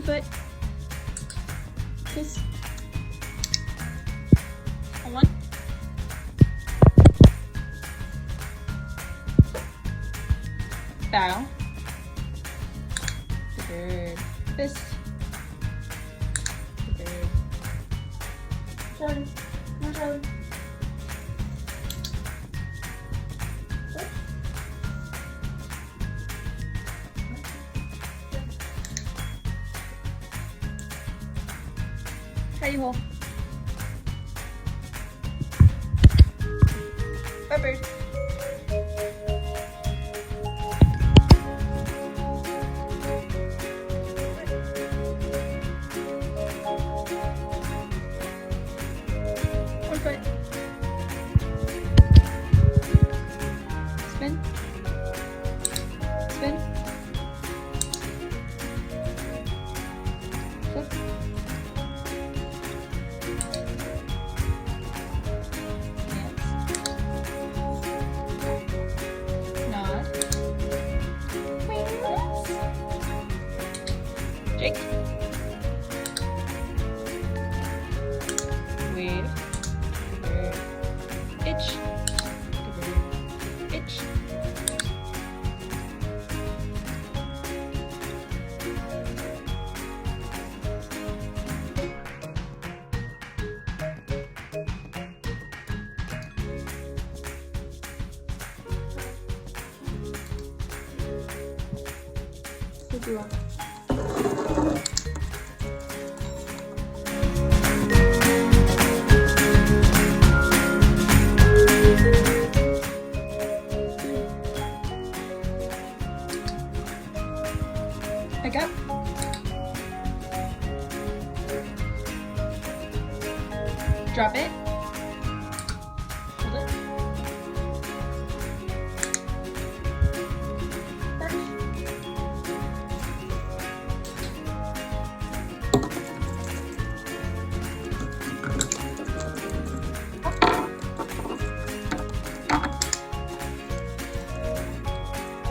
foot. Kiss. One. Bow. Good. Fist. Good. Turn. More turn. Teddy hole. Bird. One foot. Spin. Spin. Flip. Nod. Wings. Jake. Wave. Bird. Itch. Bird. Itch. Good job. Pick up. Drop it. Hold it. Perch.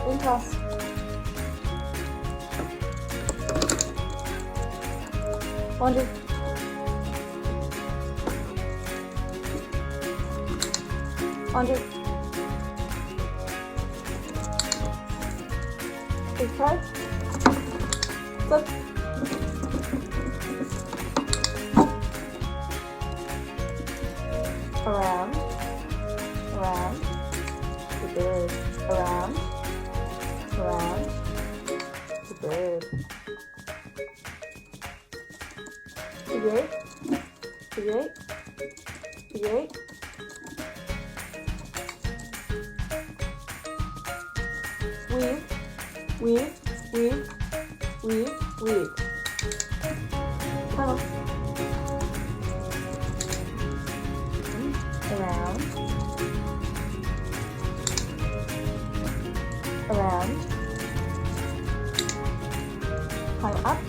And toss. Laundry. Laundry. Big card. Flip. Around. Around. The bird. Around. Around. The bird. Figure eight. Figure eight. Figure eight. Weave. Weave. Weave. Weave. Weave. Tunnel. Around. Around. Climb up.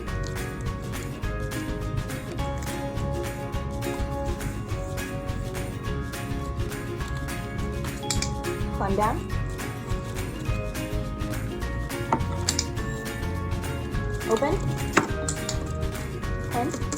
Climb down. Open. 10.